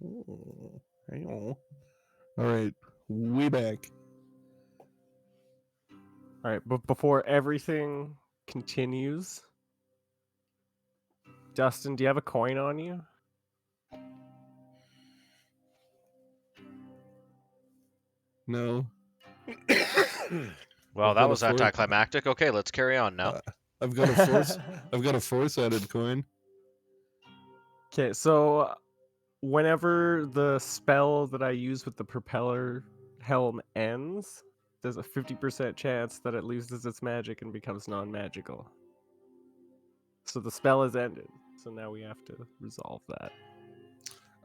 Oh, hang on. All right, we back. All right, but before everything continues, Dustin, do you have a coin on you? No. Well, I've that got was a force. anticlimactic. Okay, let's carry on now. I've got a force. I've got a force-added coin. Okay, so whenever the spell that I use with the propeller helm ends, there's a 50% chance that it loses its magic and becomes non-magical. So the spell is ended. So now we have to resolve that.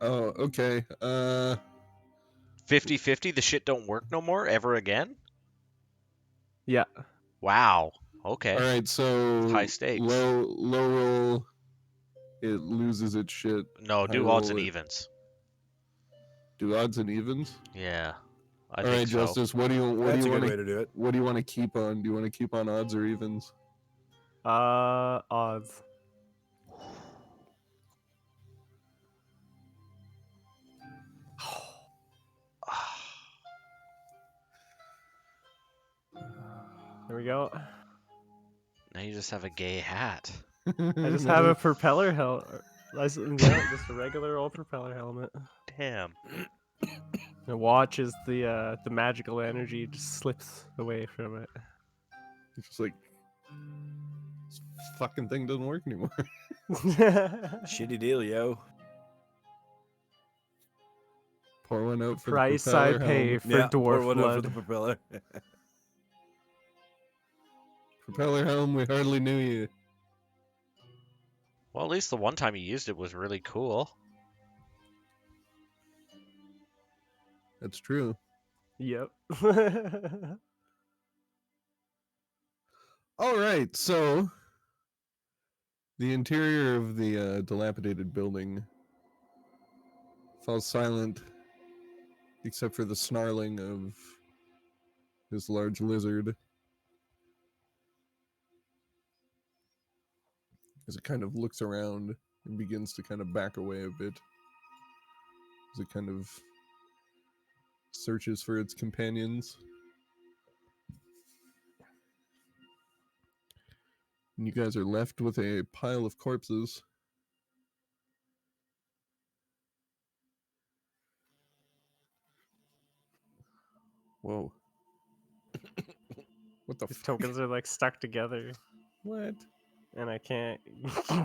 Oh, okay. 50-50, the shit don't work no more ever again? Yeah. Wow. Okay. All right. So High stakes. Low roll, it loses its shit. No, High do odds roll, and evens. Do odds and evens. Yeah. I All think right, so. Justice. What do you That's a want good way to do it. What do you want to keep on? Do you want to keep on odds or evens? Odds. There we go. Now you just have a gay hat. I just have a propeller helmet. Just a regular old propeller helmet. Damn. The watch is the magical energy just slips away from it. It's just like this fucking thing doesn't work anymore. Shitty deal, yo. Pour one out for Price the propeller I pay helmet. for Yeah, pour dwarf one out for blood. the propeller. Propeller helm, we hardly knew you. Well, at least the one time you used it was really cool. That's true. Yep. All right, so the interior of the dilapidated building falls silent, except for the snarling of this large lizard as it kind of looks around and begins to kind of back away a bit as it kind of searches for its companions. And you guys are left with a pile of corpses. Whoa. What the These fuck? tokens are like stuck together, What? and I can't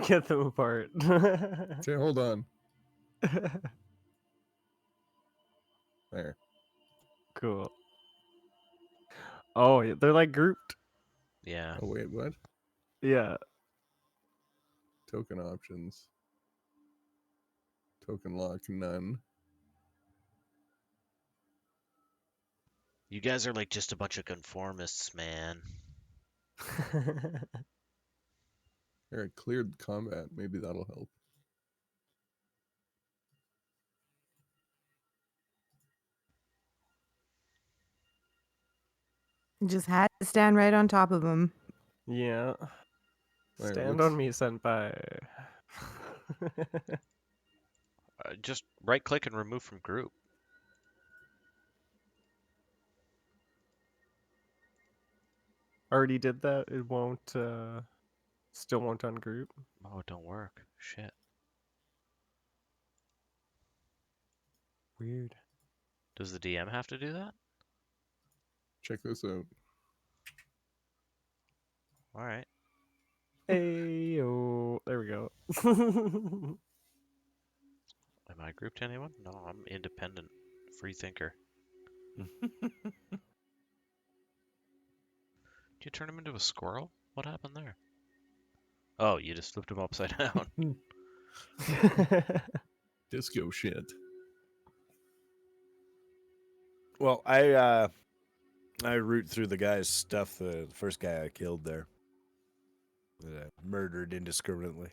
get them apart. Okay, hold on. There. Cool. Oh, they're like grouped. Yeah. Oh, wait, what? Yeah. Token options. Token lock, none. You guys are like just a bunch of conformists, man. Eric cleared combat. Maybe that'll help. Just had to stand right on top of him. Yeah. Alright, Stand what's- on me, senpai. Just right click and remove from group. Already did that. It won't. Still won't ungroup. Oh, it don't work. Shit. Weird. Does the DM have to do that? Check this out. All right. Ayo. There we go. Am I grouped to anyone? No, I'm independent, free thinker. Did you turn him into a squirrel? What happened there? Oh, you just flipped him upside down. Disco shit. Well, I root through the guy's stuff. The first guy I killed there, murdered indiscriminately.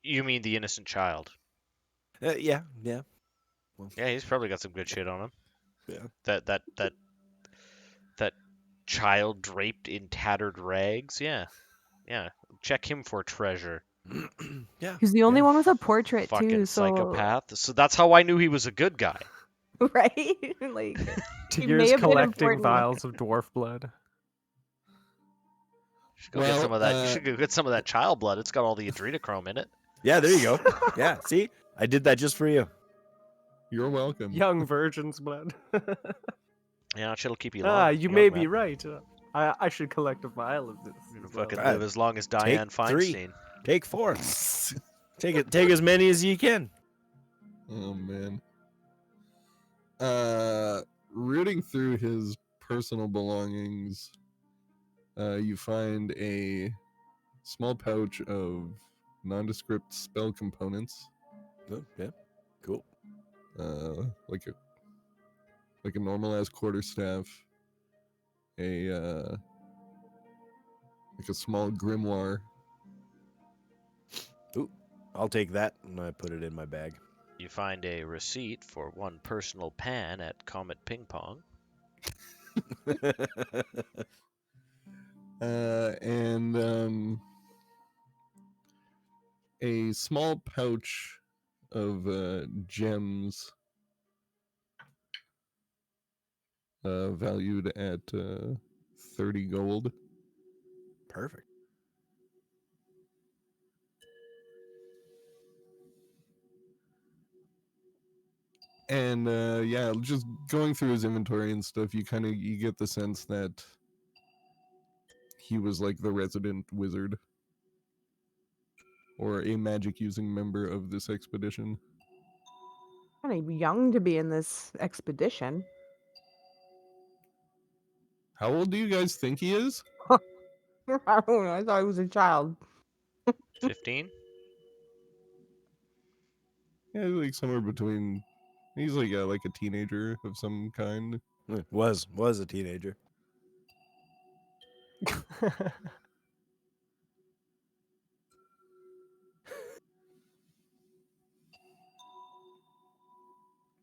You mean the innocent child? Yeah. Well, Yeah, he's probably got some good shit on him. yeah. That child draped in tattered rags. Yeah. Check him for treasure. Yeah. He's the only yeah. one with a portrait Fucking too, so psychopath. So that's how I knew he was a good guy. right? Like he may Tyr's have been collecting important. vials of dwarf blood. You should go get some of that. You Well, should go get some of that child blood. It's got all the adrenochrome in it. Yeah, there you go. Yeah, see? I did that just for you. You're welcome. Young virgin's blood. Yeah, it'll keep you long. You young, may man. be right. I should collect a vial of this. You're gonna as well. fucking Right. live as long as Diane Take 3. Feinstein. Take 4. Take as many as you can. Oh man. Rooting through his personal belongings, you find a small pouch of nondescript spell components, Oh, yeah. Cool. like a normal ass quarterstaff, like a small grimoire. Ooh, I'll take that and I put it in my bag. You find a receipt for 1 personal pan at Comet Ping Pong. And a small pouch of gems, valued at 30 gold. Perfect. And yeah, just going through his inventory and stuff, you get the sense that he was like the resident wizard or a magic using member of this expedition. Kind of young to be in this expedition. How old do you guys think he is? I don't know. I thought he was a child. 15? Yeah, like somewhere between. He's like a teenager of some kind. Was a teenager.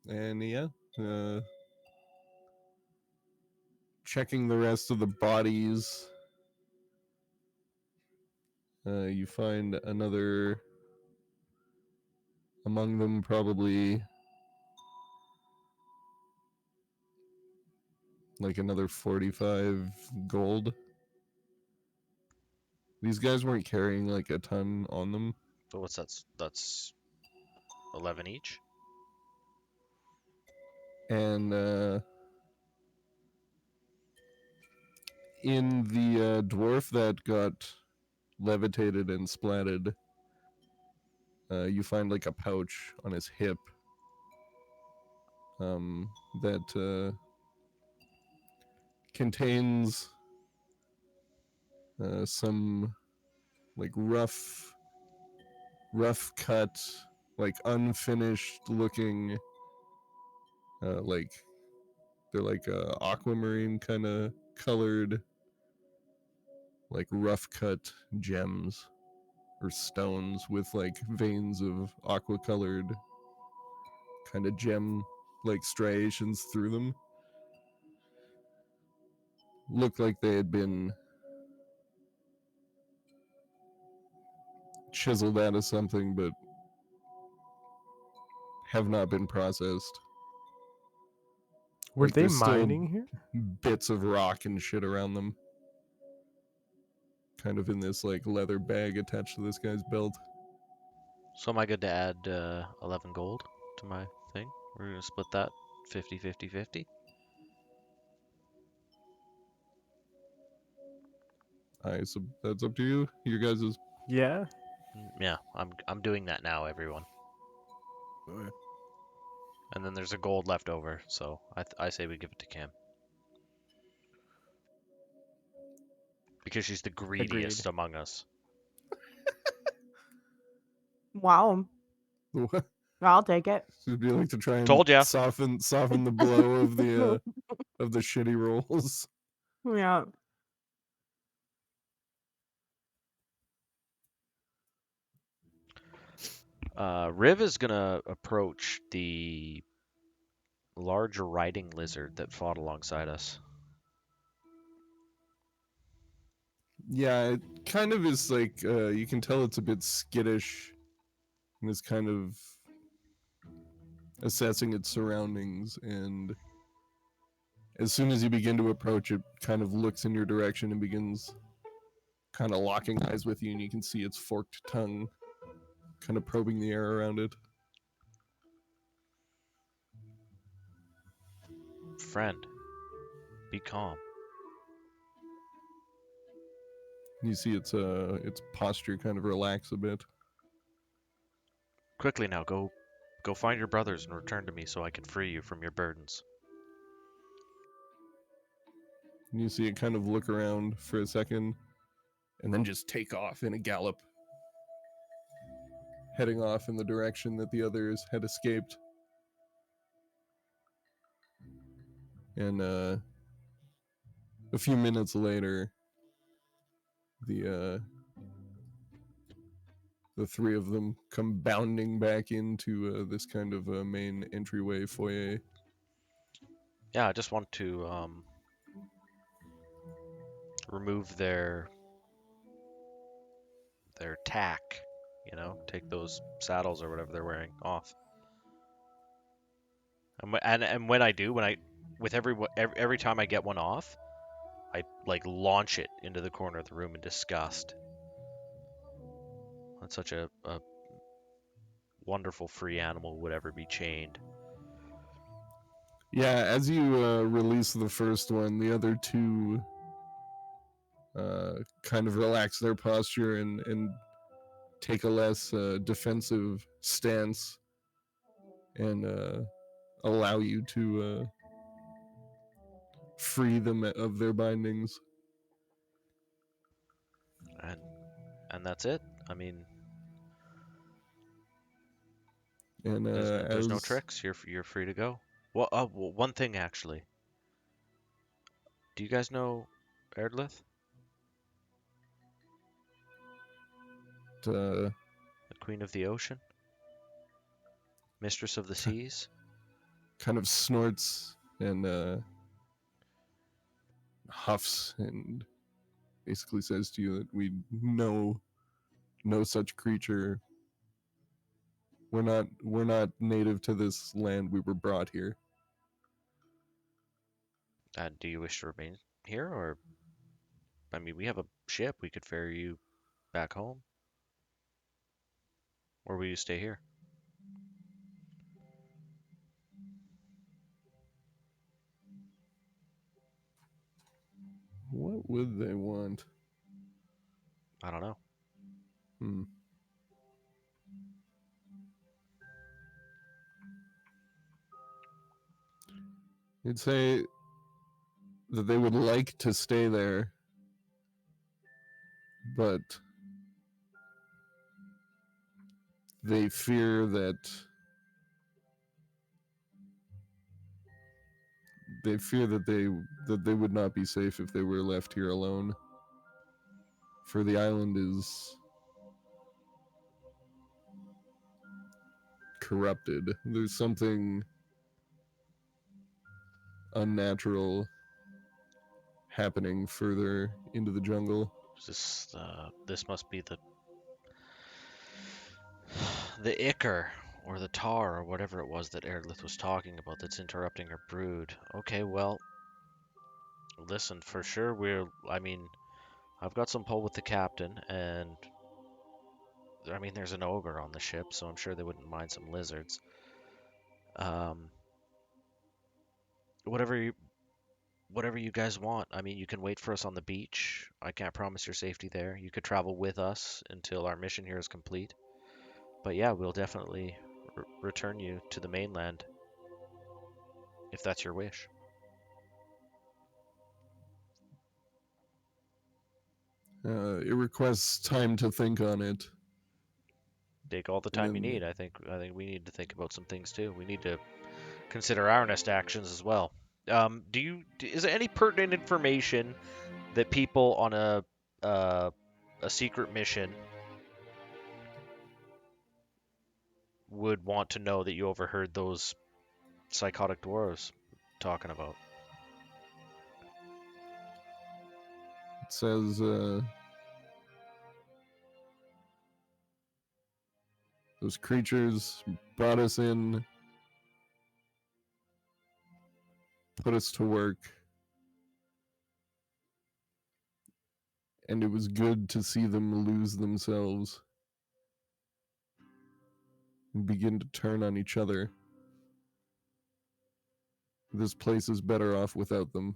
And yeah, checking the rest of the bodies, you find another among them, probably like another 45 gold. These guys weren't carrying like a ton on them. So what's that? That's 11 each? And in the dwarf that got levitated and splatted, you find like a pouch on his hip that contains some like rough cut, like unfinished looking, like they're like aquamarine kind of colored, like rough cut gems or stones with like veins of aqua colored kind of gem like striations through them. Looked like they had been chiseled out of something, but have not been processed. Were Like, they there's still mining here? bits of rock and shit around them, kind of in this like leather bag attached to this guy's belt. So am I good to add 11 gold to my thing? We're gonna split that 50, 50, 50. So that's up to you. Your guys' is Yeah. Yeah, I'm doing that now, everyone. Okay. And then there's a gold left over, so I say we give it to Cam. Because she's the greediest among us. Wow. I'll take it. It'd be like to try and Told ya. soften the blow of the shitty rolls. Yeah. Riv is gonna approach the large riding lizard that fought alongside us. Yeah, it kind of is like you can tell it's a bit skittish and is kind of assessing its surroundings, and as soon as you begin to approach it, kind of looks in your direction and begins kind of locking eyes with you, and you can see its forked tongue kind of probing the air around it. Friend, be calm. You see its posture kind of relax a bit. Quickly now, go find your brothers and return to me so I can free you from your burdens. And you see it kind of look around for a second and then just take off in a gallop, heading off in the direction that the others had escaped. And a few minutes later, the three of them come bounding back into this kind of main entryway foyer. Yeah, I just want to remove their tack, take those saddles or whatever they're wearing off. And when I do, with every time I get one off, I like launch it into the corner of the room in disgust. That's such a wonderful free animal would ever be chained. Yeah, as you release the first one, the other two kind of relax their posture and take a less defensive stance and allow you to free them of their bindings. And that's it. I mean, And there's no tricks. You're free to go. Well, one thing actually. Do you guys know Erdlith? The Queen of the Ocean? Mistress of the Seas? kind of snorts and huffs and basically says to you that we know no such creature. We're not native to this land. We were brought here. Do you wish to remain here, or I mean, we have a ship. We could ferry you back home, or will you stay here? What would they want? I don't know. Hmm. You'd say that they would like to stay there, but they fear that they would not be safe if they were left here alone. For the island is corrupted. There's something unnatural happening further into the jungle. This must be the Ichor or the tar or whatever it was that Erdlith was talking about that's interrupting her brood. Okay, well, listen, for sure I mean, I've got some pull with the captain, and I mean, there's an ogre on the ship, so I'm sure they wouldn't mind some lizards. Whatever you guys want. I mean, you can wait for us on the beach. I can't promise your safety there. You could travel with us until our mission here is complete. But yeah, we'll definitely return you to the mainland if that's your wish. It requests time to think on it. Take all the time you And need. I think we need to think about some things too. We need to consider our next actions as well. Is there any pertinent information that people on a secret mission would want to know that you overheard those psychotic dwarves talking about? It says, those creatures brought us in, put us to work, and it was good to see them lose themselves and begin to turn on each other. This place is better off without them.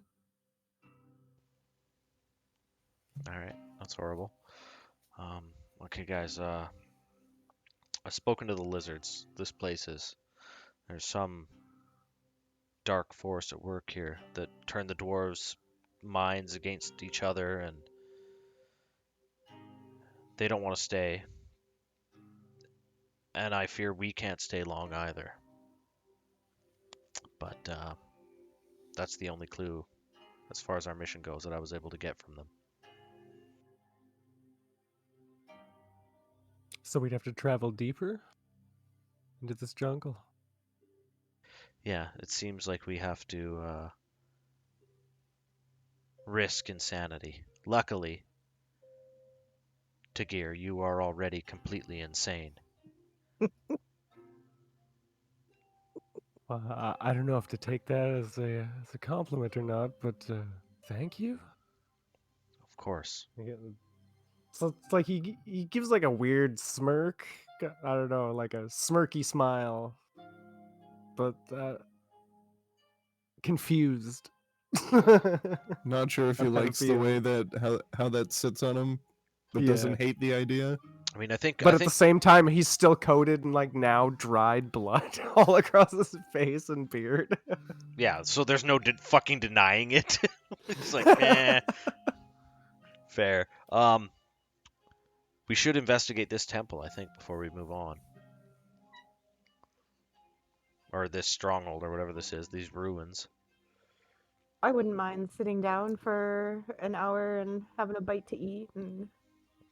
All right, that's horrible. Okay, guys. I've spoken to the lizards. This place is. There's some dark force at work here that turned the dwarves' minds against each other, and they don't want to stay. And I fear we can't stay long either. But that's the only clue, as far as our mission goes, that I was able to get from them. So we'd have to travel deeper into this jungle. Yeah, it seems like we have to risk insanity. Luckily, Tagir, you are already completely insane. Well, I don't know if to take that as a compliment or not, but thank you. Of course. So it's like he gives like a weird smirk. I don't know, like a smirky smile, but confused. Not sure if he That kind of likes the way feeling. that how that sits on him, but Yeah. doesn't hate the idea. I mean, I think. But at the same time, he's still coated in like now dried blood all across his face and beard. Yeah, so there's no fucking denying it. It's like, fair. We should investigate this temple, I think, before we move on. Or this stronghold, or whatever this is, these ruins. I wouldn't mind sitting down for an hour and having a bite to eat. And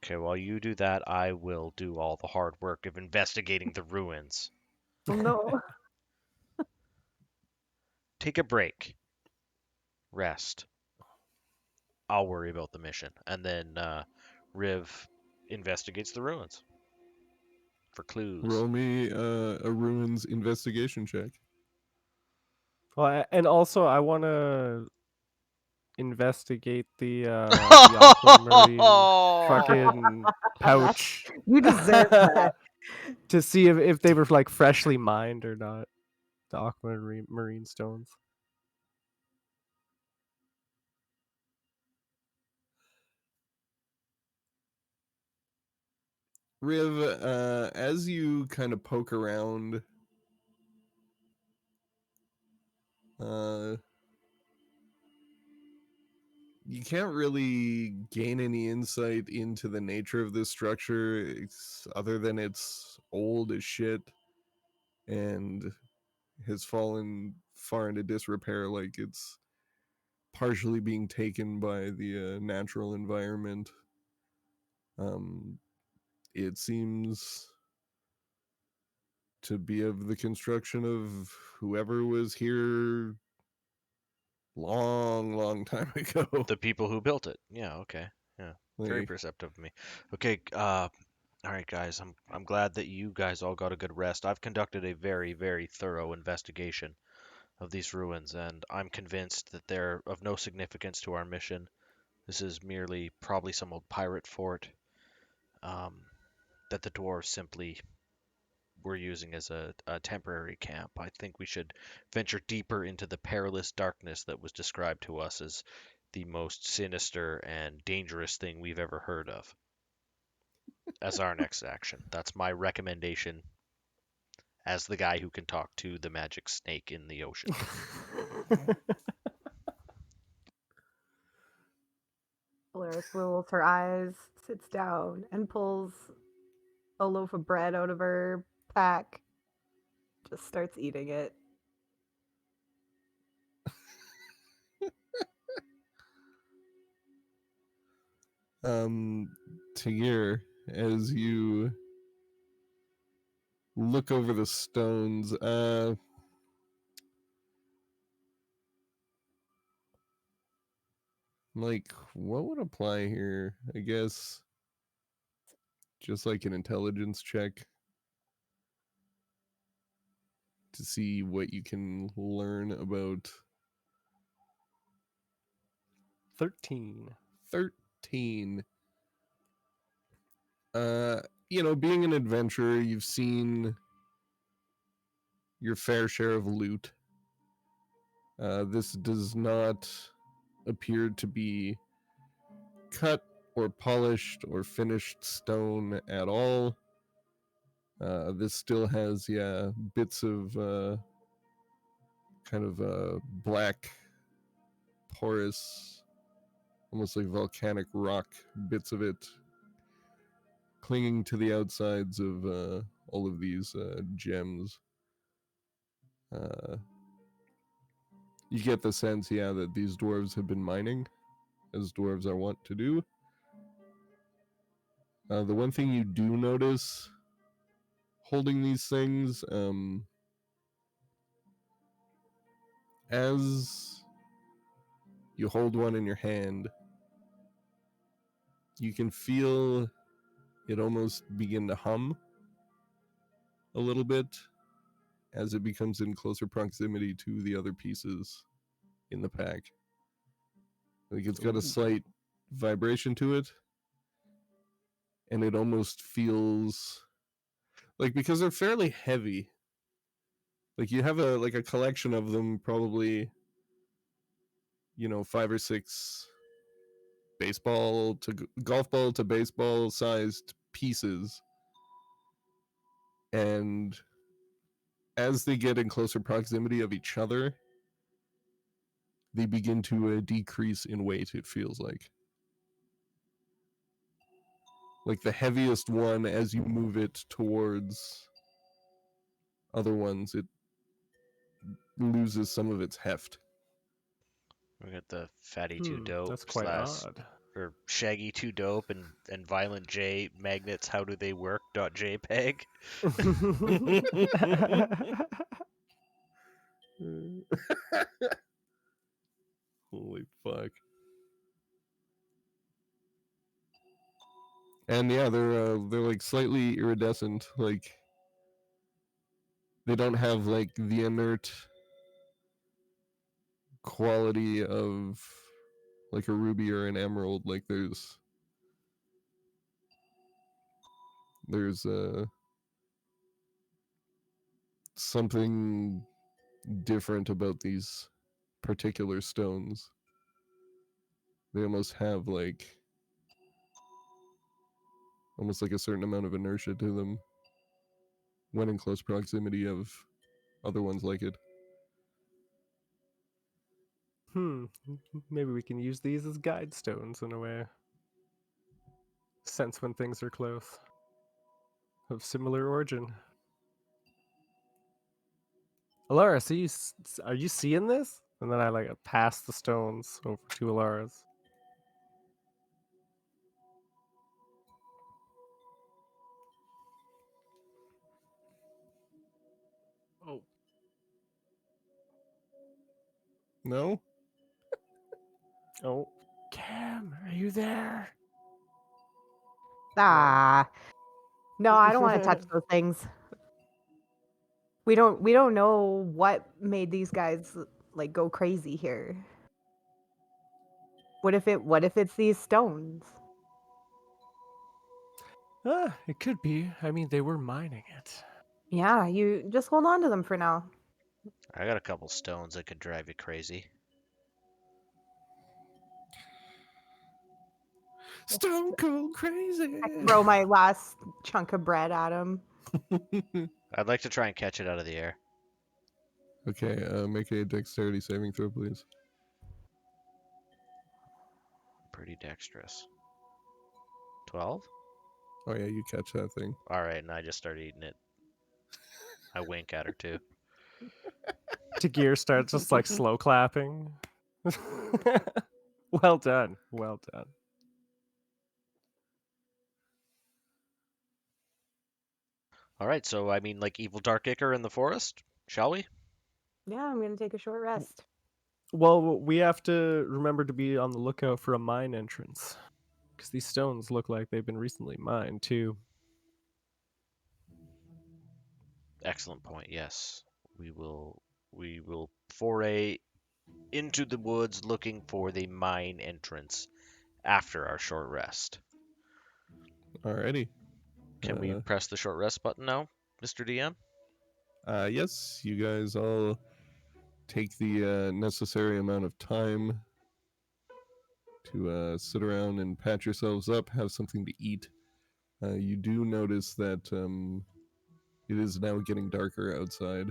Okay, while you do that, I will do all the hard work of investigating the ruins. well, no, Take a break. Rest. I'll worry about the mission. And then Riv investigates the ruins for clues. Roll me a ruins investigation check. Well, and also I want to investigate the aquamarine fucking pouch. you deserve that. To see if they were like freshly mined or not. The aquamarine stones. Riv, as you kind of poke around, you can't really gain any insight into the nature of this structure other than it's old as shit and has fallen far into disrepair, like it's partially being taken by the natural environment. It seems to be of the construction of whoever was here long time ago. The people who built it. Yeah, okay. Yeah. Very Like, perceptive of me. Okay, all right, guys. I'm glad that you guys all got a good rest. I've conducted a very, very thorough investigation of these ruins, and I'm convinced that they're of no significance to our mission. This is merely probably some old pirate fort that the dwarves simply were using as a temporary camp. I think we should venture deeper into the perilous darkness that was described to us as the most sinister and dangerous thing we've ever heard of as our next action. That's my recommendation as the guy who can talk to the magic snake in the ocean. Polaris rolls her eyes, sits down, and pulls a loaf of bread out of her pack. Just starts eating it. Tagir, as you look over the stones, Like, what would apply here? I guess just like an intelligence check to see what you can learn about 13. 13. Being an adventurer, you've seen your fair share of loot. This does not appear to be cut or polished or finished stone at all. This still has, bits of kind of black, porous, almost like volcanic rock bits of it clinging to the outsides of all of these gems. You get the sense, that these dwarves have been mining, as dwarves are wont to do. The one thing you do notice holding these things, as you hold one in your hand, you can feel it almost begin to hum a little bit as it becomes in closer proximity to the other pieces in the pack. Like it's got a slight vibration to it, and it almost feels like, because they're fairly heavy, like you have a collection of them, probably 5 or 6 baseball to golf ball to baseball sized pieces, and as they get in closer proximity of each other, they begin to decrease in weight, it feels like the heaviest one, as you move it towards other ones, it loses some of its heft. We got the fatty too dope That's quite slash odd. or shaggy too dope and violent J magnets. How do they work? .jpeg. Holy fuck. And they're like slightly iridescent, like they don't have like the inert quality of like a ruby or an emerald. Like there's something different about these particular stones. They almost have almost like a certain amount of inertia to them when in close proximity of other ones like it. Maybe we can use these as guide stones in a way. Sense when things are close. Of similar origin. Alara, are you seeing this? And then I pass the stones over to Alara's. Oh. No? Oh. Cam, are you there? Ah. No, I don't want to touch those things. We don't know what made these guys like go crazy here. What if it's these stones? It could be. I mean, they were mining it. Yeah, you just hold on to them for now. I got a couple stones that could drive you crazy. Stone cold crazy. I throw my last chunk of bread at him. I'd like to try and catch it out of the air. Okay, make a dexterity saving throw, please. Pretty dexterous. 12? Oh yeah, you catch that thing. Alright, and I just start eating it. I wink at her too. Tagir starts just like slow clapping. Well done. Well done. Alright, so like evil dark ichor in the forest, shall we? Yeah, I'm gonna take a short rest. Well, we have to remember to be on the lookout for a mine entrance. Because these stones look like they've been recently mined, too. Excellent point. Yes, we will foray into the woods looking for the mine entrance after our short rest. Alrighty. Can we press the short rest button now, Mr. DM? Yes, you guys all take the necessary amount of time to sit around and patch yourselves up, have something to eat. You do notice that it is now getting darker outside,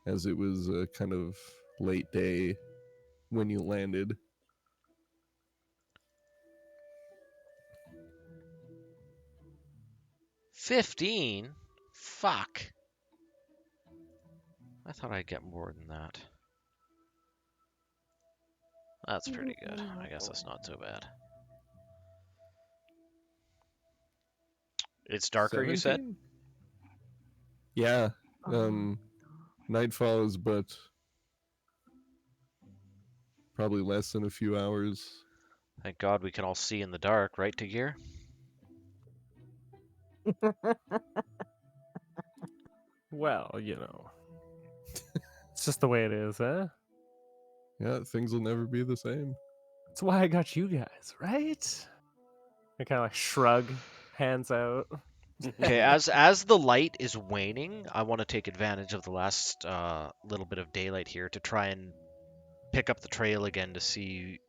as it was a kind of late day when you landed. $15? Fuck. I thought I'd get more than that. That's pretty good. I guess that's not so bad. It's darker, you said? 17? Yeah. Oh. Nightfall is but probably less than a few hours. Thank God we can all see in the dark, right, Tagir? Well, you know. It's just the way it is, huh? Yeah, things will never be the same. That's why I got you guys, right? I kind of like shrug, hands out. Okay, as the light is waning, I want to take advantage of the last little bit of daylight here to try and pick up the trail again to see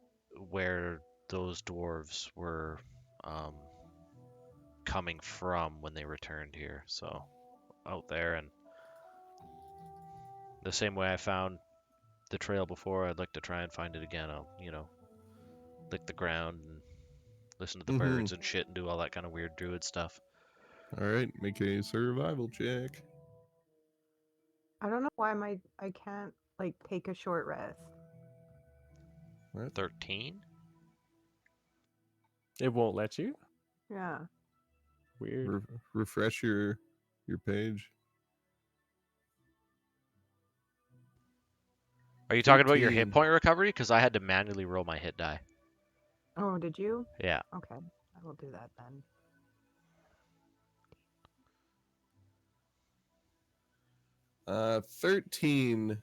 where those dwarves were coming from when they returned here. So out there, and the same way I found the trail before, I'd like to try and find it again. I'll, lick the ground and listen to the birds and shit and do all that kind of weird druid stuff. Alright, make a survival check. I don't know why I can't like take a short rest. What? 13? It won't let you? Yeah. Weird. Refresh your page. Are you talking about your 13. hit point recovery? Because I had to manually roll my hit die. Oh, did you? Yeah. Okay, I will do that then. Uh, 13.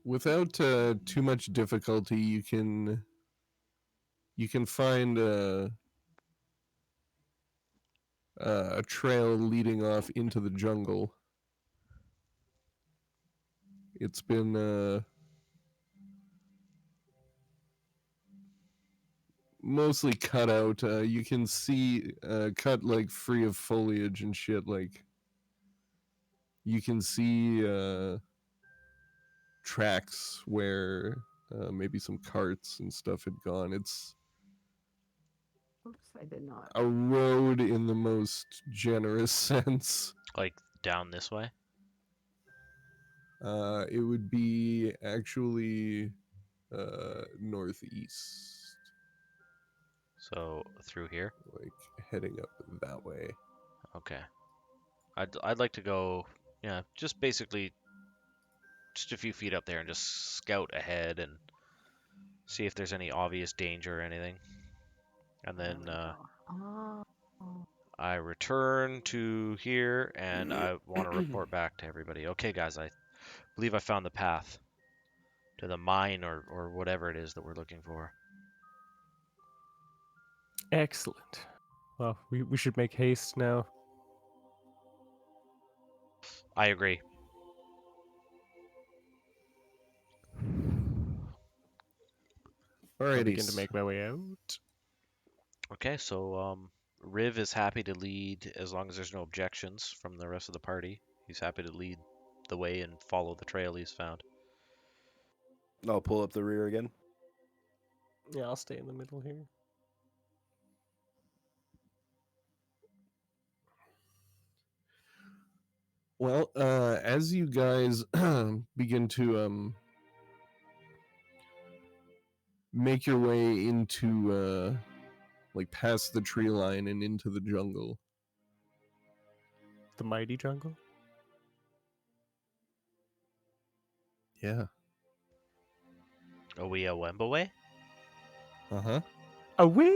Without too much difficulty, you can find a trail leading off into the jungle. It's been mostly cut out. You can see cut like free of foliage and shit. Like you can see tracks where maybe some carts and stuff had gone. It's Oops, I did not. a road in the most generous sense. Like down this way? It would be actually northeast, So through here? like heading up that way. Okay. I'd like to go, yeah, just basically just a few feet up there and just scout ahead and see if there's any obvious danger or anything. And There then we go. Oh. I return to here and I want to report back to everybody. Okay, guys, I believe I found the path to the mine or whatever it is that we're looking for. Excellent. Well, we should make haste now. I agree. I'll begin to Alrighty. make my way out. Okay, so Riv is happy to lead as long as there's no objections from the rest of the party. He's happy to lead the way and follow the trail he's found. I'll pull up the rear again. Yeah, I'll stay in the middle here. Well, as you guys begin to make your way into like past the tree line and into the jungle, The mighty jungle? Yeah. Are we a Wembley? Uh-huh. Away!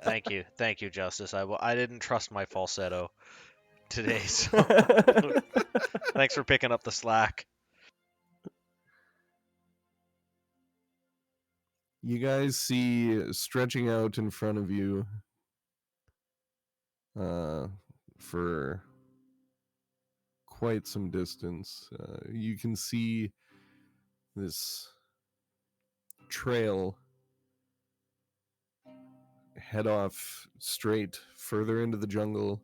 Thank you, Justice. I didn't trust my falsetto today, so thanks for picking up the slack. You guys see stretching out in front of you for quite some distance. You can see this trail head off straight further into the jungle,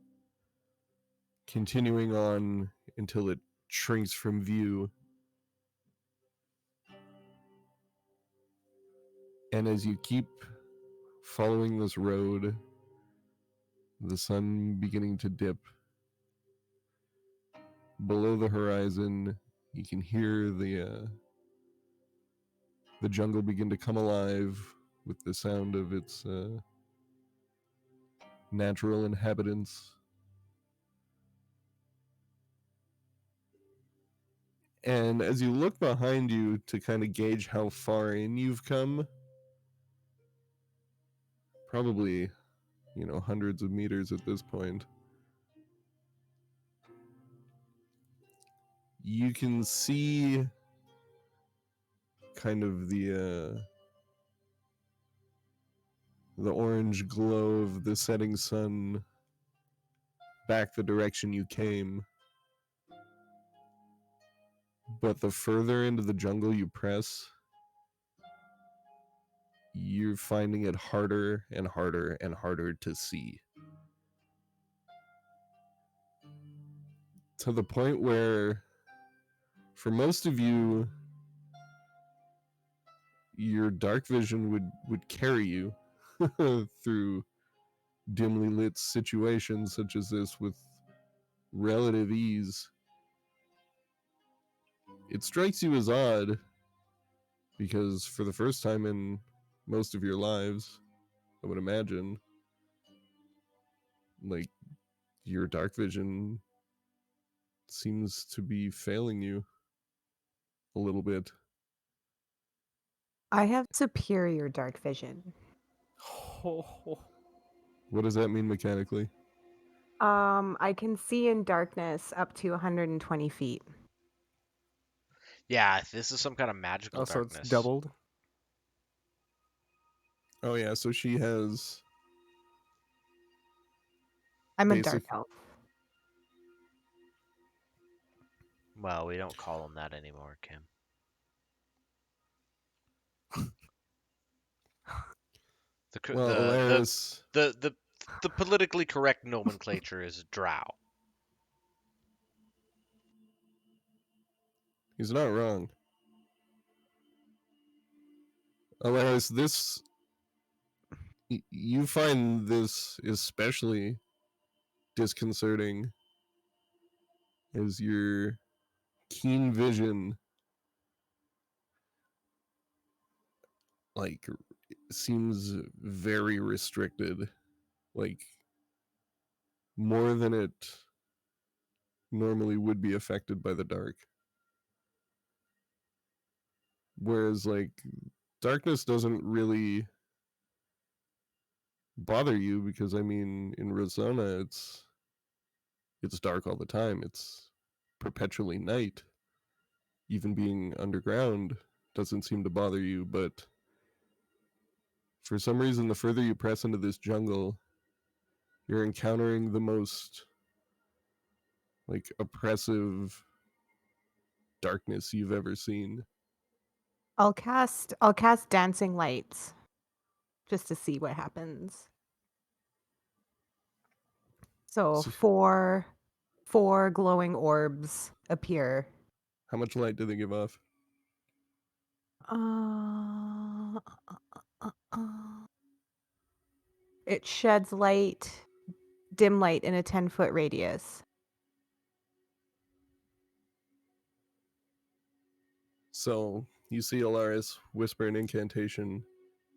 continuing on until it shrinks from view. And as you keep following this road, the sun beginning to dip below the horizon, you can hear the jungle begin to come alive with the sound of its natural inhabitants. And as you look behind you to kind of gauge how far in you've come, probably, hundreds of meters at this point, you can see kind of the orange glow of the setting sun back the direction you came. But the further into the jungle you press, you're finding it harder and harder and harder to see. To the point where, for most of you, your dark vision would carry you through dimly lit situations such as this with relative ease. It strikes you as odd because for the first time in most of your lives, I would imagine, like, your dark vision seems to be failing you a little bit. I have superior dark vision. What does that mean mechanically? I can see in darkness up to 120 feet. Yeah, this is some kind of magical Also, darkness. it's doubled. Oh yeah, so she has I'm a basic. dark elf. Well, we don't call them that anymore, Kim. Well, Alaris, The politically correct nomenclature is drow. he's not wrong. Alaris, you find this especially disconcerting as your keen vision like seems very restricted, like more than it normally would be affected by the dark. Whereas like darkness doesn't really bother you because I mean in Arizona it's dark all the time. It's perpetually night. Even being underground doesn't seem to bother you, but for some reason the further you press into this jungle, you're encountering the most like oppressive darkness you've ever seen. I'll cast dancing lights just to see what happens. So So- four glowing orbs appear. How much light do they give off? It sheds light, dim light in a 10-foot radius. So you see Alaris whisper an incantation,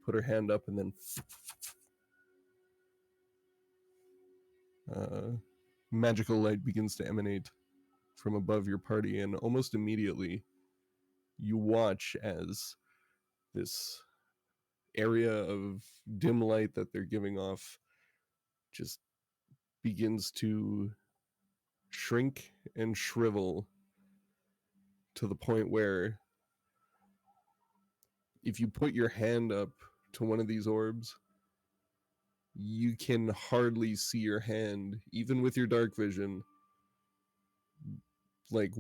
put her hand up, and then magical light begins to emanate from above your party, and almost immediately you watch as this area of dim light that they're giving off just begins to shrink and shrivel to the point where if you put your hand up to one of these orbs, you can hardly see your hand, even with your dark vision. Like,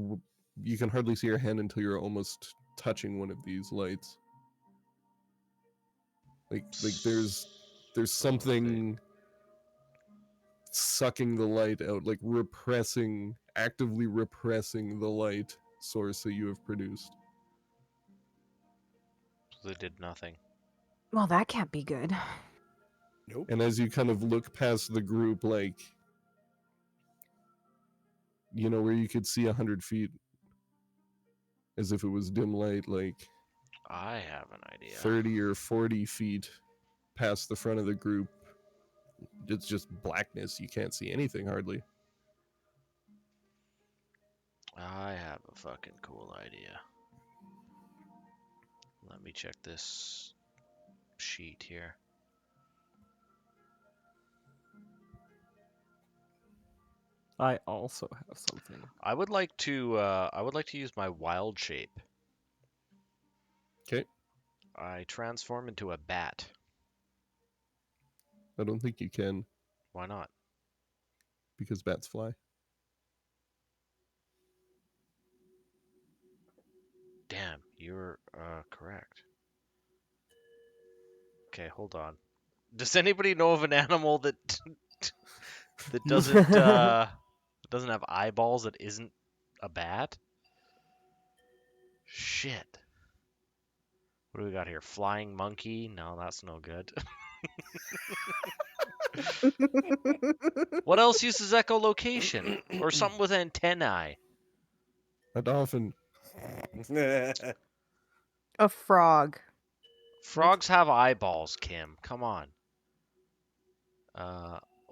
you can hardly see your hand until you're almost touching one of these lights. Like there's So they- something sucking the light out, like actively repressing the light source that you have produced. So they did nothing. Well, that can't be good. Nope. And as you kind of look past the group, like, you know, where you could see 100 feet as if it was dim light, like I have an idea. 30 or 40 feet past the front of the group, it's just blackness. You can't see anything hardly. I have a fucking cool idea. Let me check this sheet here. I also have something. I would like to use my wild shape. Okay. I transform into a bat. I don't think you can, Why not? because bats fly. Damn, you're correct. Okay, hold on. Does anybody know of an animal that that doesn't have eyeballs that isn't a bat? Shit. What do we got here? Flying monkey? No, that's no good. What else uses echolocation? Or something with antennae? A dolphin. A frog. Frogs have eyeballs, Kim. Come on.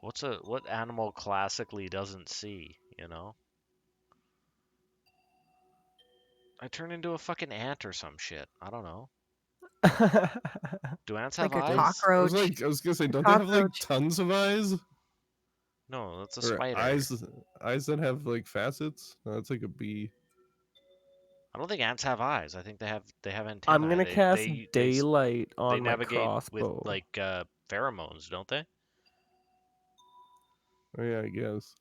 What animal classically doesn't see, you know? I turn into a fucking ant or some shit. I don't know. Do ants have Like a eyes? cockroach. I was gonna say, don't they have like Cockroach. tons of eyes? No, that's a Or spider. eyes that have like facets? No, that's like a bee. I don't think ants have eyes. I think they have antennae. I'm gonna cast they daylight they on my navigate with crossbow. like pheromones, don't they? Oh yeah, I guess.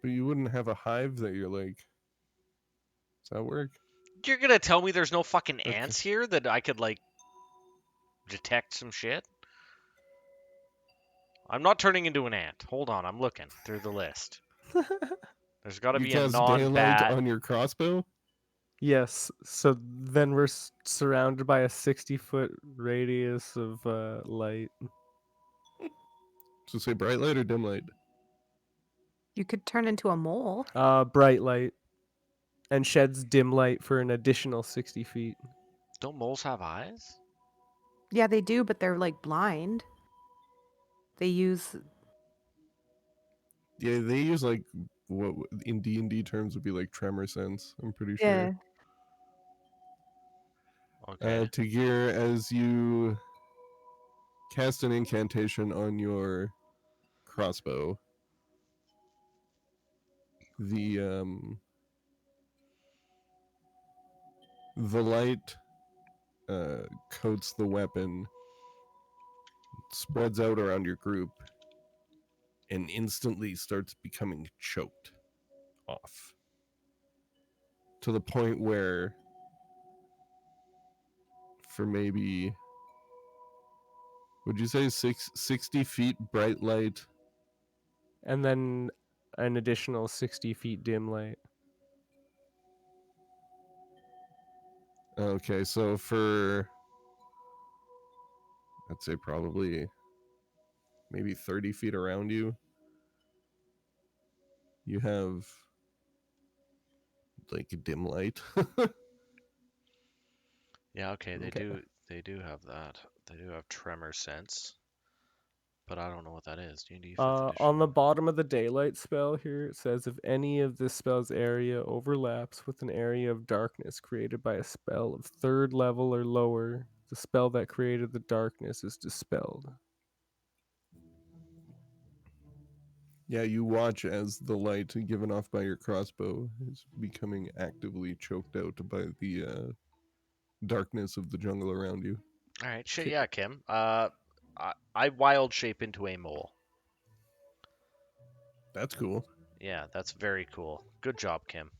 But you wouldn't have a hive that you're like. Does that work? You're gonna tell me there's no fucking Okay. ants here that I could like detect some shit? I'm not turning into an ant. Hold on, I'm looking through the list. There's got to You be a cast daylight non-bat. on your crossbow? Yes, so then we're surrounded by a 60-foot radius of light. So say bright light or dim light? You could turn into a mole. Bright light. And sheds dim light for an additional 60 feet. Don't moles have eyes? Yeah, they do, but they're like blind. They use Yeah, they use like what in D&D terms would be like tremor sense, I'm pretty sure. yeah. Okay. Tagir, as you cast an incantation on your crossbow, the light coats the weapon, spreads out around your group, and instantly starts becoming choked off. To the point where, for maybe, would you say 60 feet bright light? And then an additional 60 feet dim light. Okay, so for, I'd say probably maybe 30 feet around you, you have like a dim light. Yeah, okay, Okay. they do have that. They do have tremor sense. but I don't know what that is. D&D 5th On edition. the bottom of the daylight spell here, it says if any of this spell's area overlaps with an area of darkness created by a spell of 3rd level or lower, the spell that created the darkness is dispelled. Yeah, you watch as the light given off by your crossbow is becoming actively choked out by the darkness of the jungle around you. All right, shit, yeah, Kim. I wild shape into a mole. That's cool. Yeah, that's very cool. Good job, Kim.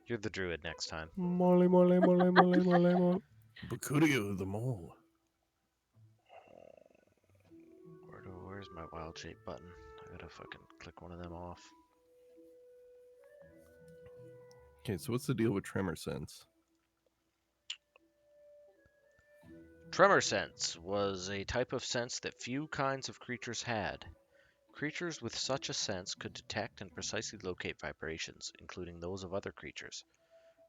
You're the druid next time. Mole, mole, mole, mole, mole, mole. Bakurio the mole. Where's my wild shape button? I gotta fucking click one of them off. Okay, so what's the deal with tremor sense? Tremor sense was a type of sense that few kinds of creatures had. Creatures with such a sense could detect and precisely locate vibrations, including those of other creatures.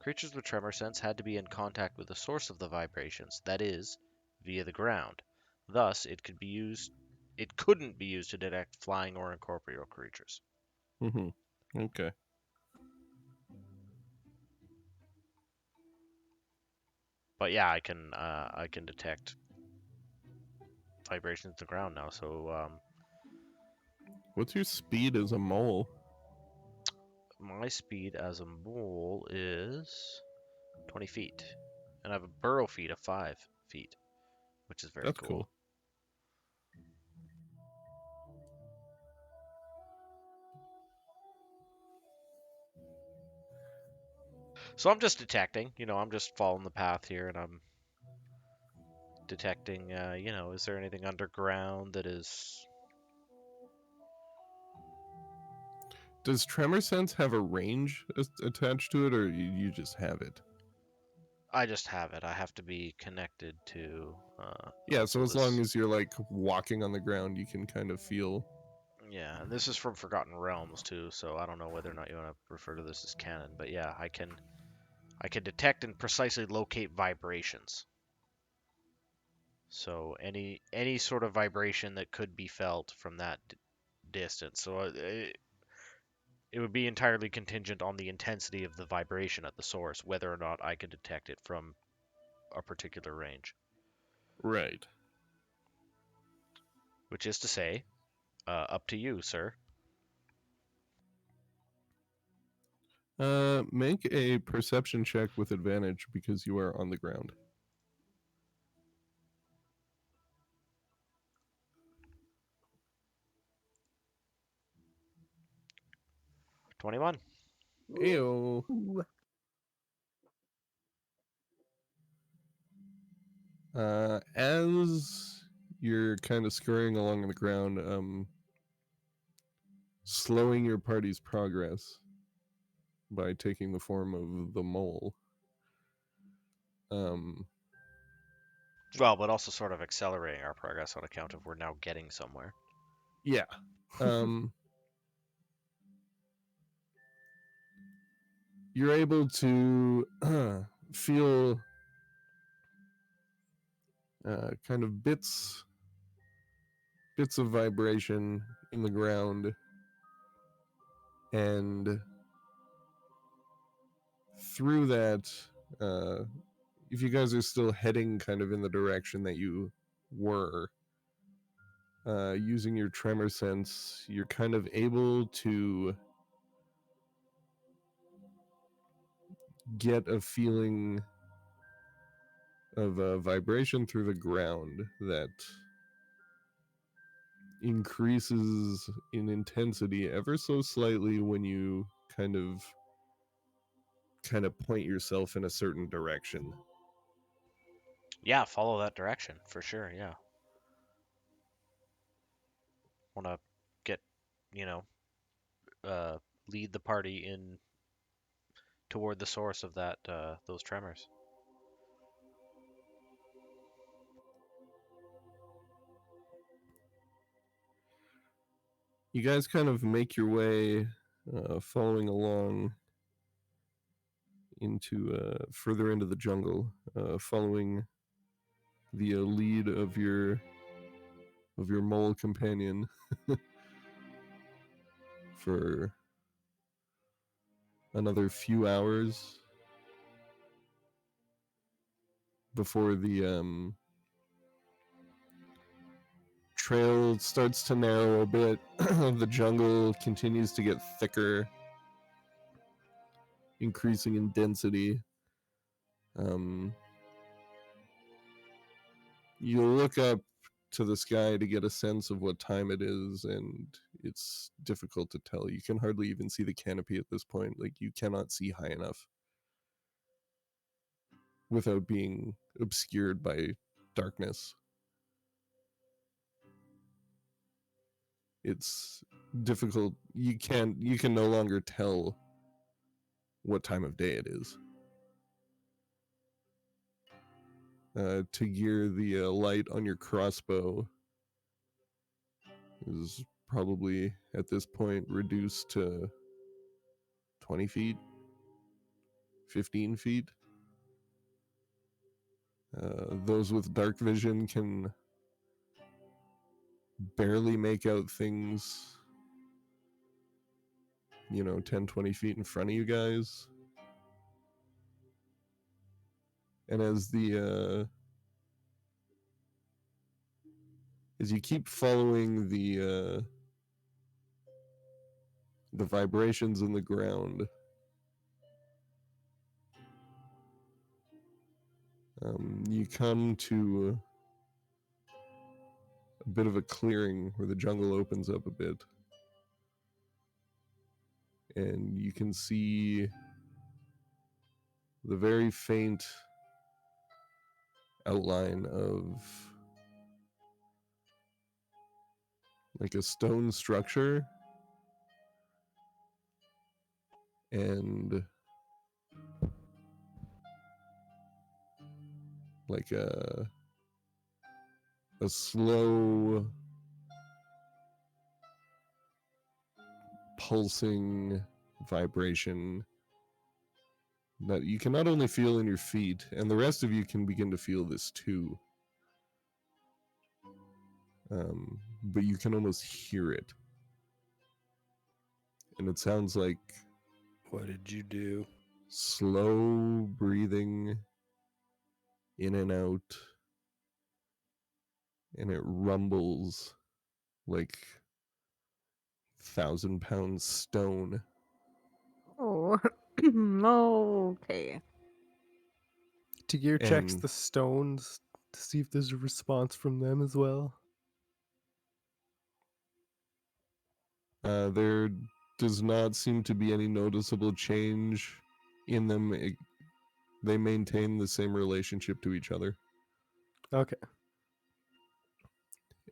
Creatures with tremor sense had to be in contact with the source of the vibrations, that is, via the ground. Thus, it couldn't be used to detect flying or incorporeal creatures. Mm-hmm. Okay. But yeah, I can detect vibrations to the ground now. So What's your speed as a mole? my speed as a mole is 20 feet, and I have a burrow feet of 5 feet, which is very That's cool. cool. So I'm just detecting, I'm just following the path here, and I'm detecting, is there anything underground that is... Does tremor sense have a range attached to it, or you just have it? I just have it. I have to be connected to... Yeah, so as this... long as you're like walking on the ground, you can kind of feel. Yeah, and this is from Forgotten Realms too, so I don't know whether or not you want to refer to this as canon, but yeah, I can detect and precisely locate vibrations. So any sort of vibration that could be felt from that distance. So it would be entirely contingent on the intensity of the vibration at the source, whether or not I could detect it from a particular range. Right. Which is to say, up to you, sir. Make a perception check with advantage because you are on the ground. – 21. Ew. Ooh. As you're kind of scurrying along the ground, slowing your party's progress by taking the form of the mole. Well, but also sort of accelerating our progress on account of we're now getting somewhere. Yeah. You're able to feel kind of bits of vibration in the ground, and through that, if you guys are still heading kind of in the direction that you were, using your tremor sense, you're kind of able to get a feeling of a vibration through the ground that increases in intensity ever so slightly when you kind of point yourself in a certain direction. Yeah, follow that direction for sure. Yeah. Want to get, lead the party in toward the source of that those tremors. You guys kind of make your way, following along into further into the jungle, following the lead of your of your mole companion for another few hours before the trail starts to narrow a bit. The jungle continues to get thicker, increasing in density. You look up to the sky to get a sense of what time it is, and it's difficult to tell. You can hardly even see the canopy at this point. Like, you cannot see high enough without being obscured by darkness. It's difficult. You can no longer tell what time of day it is. To gear the light on your crossbow is probably at this point reduced to 20 feet, 15 feet. Those with dark vision can barely make out things, 10, 20 feet in front of you guys. And as you keep following the vibrations in the ground, you come to a bit of a clearing where the jungle opens up a bit. And you can see the very faint outline of like a stone structure and like a slow pulsing vibration that you can not only feel in your feet, and the rest of you can begin to feel this too, but you can almost hear it. And it sounds like What did you do? slow breathing in and out, and it rumbles like 1,000-pound stone. Oh, okay. Tagir checks And the stones to see if there's a response from them as well. there does not seem to be any noticeable change in them. They maintain the same relationship to each other. Okay.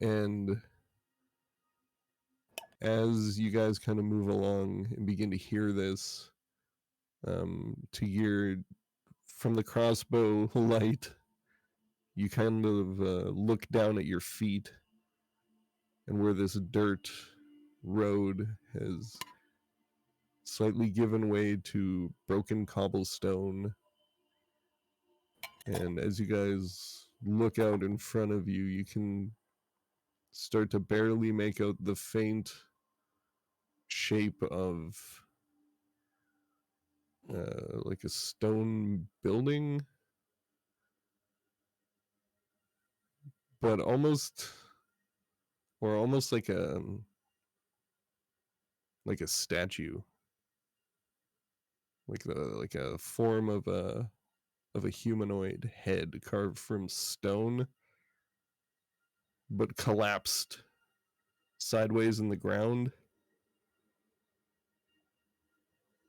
And as you guys kind of move along and begin to hear this, to hear from the crossbow light, you kind of look down at your feet, and where this dirt road has slightly given way to broken cobblestone. And as you guys look out in front of you, you can start to barely make out the faint shape of like a stone building, but almost like a statue, like a form of a humanoid head carved from stone, but collapsed sideways in the ground.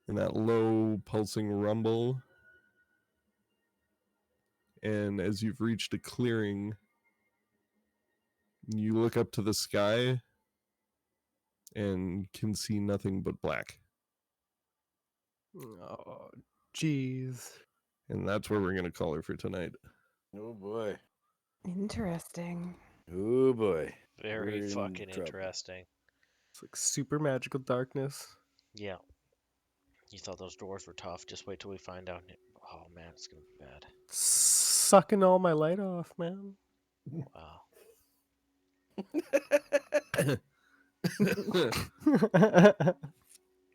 And that low pulsing rumble. And as you've reached a clearing, you look up to the sky and can see nothing but black. Oh, jeez. And that's where we're going to call her for tonight. Oh boy. Interesting. Oh boy. Very We're in fucking trouble. interesting. It's like super magical darkness. Yeah. You thought those doors were tough. Just wait till we find out. Oh man, it's gonna be bad. Sucking all my light off, man. Wow.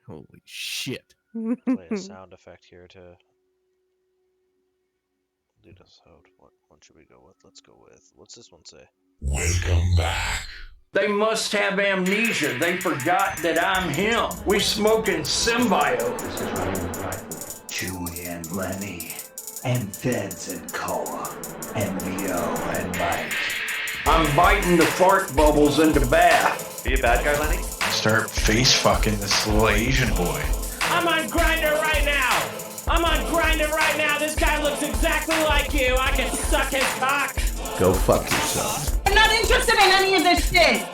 Holy shit. Play a sound effect here to lead us out. What one should we go with? Let's go with, what's this one say? Welcome back. They must have amnesia. They forgot that I'm him. We smoking symbiote. This is Ryan Rifle, Chewie and Lenny, and Feds and Koa, and Leo and Mike. I'm biting the fart bubbles into bath. Be a bad guy, Lenny? Start face fucking this little Asian boy. I'm on Grindr right now. I'm on Grindr right now. This guy looks exactly like you. I can suck his cock. Go fuck yourself. I'm not interested in any of this shit.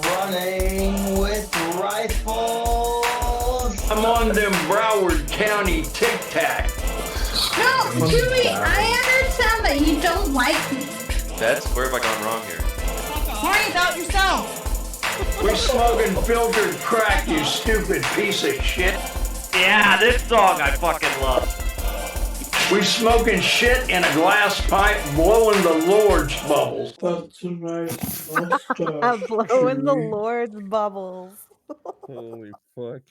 Running with rifles. I'm on them Broward County Tic Tac. No, Chewie, I understand that you don't like me. That's where have I gone wrong here? Worry about yourself. We smoking filtered crack, you stupid piece of shit. Yeah, this song I fucking love. We smoking shit in a glass pipe, blowing the Lord's bubbles. That's right. Blowing the Lord's bubbles. Holy fuck.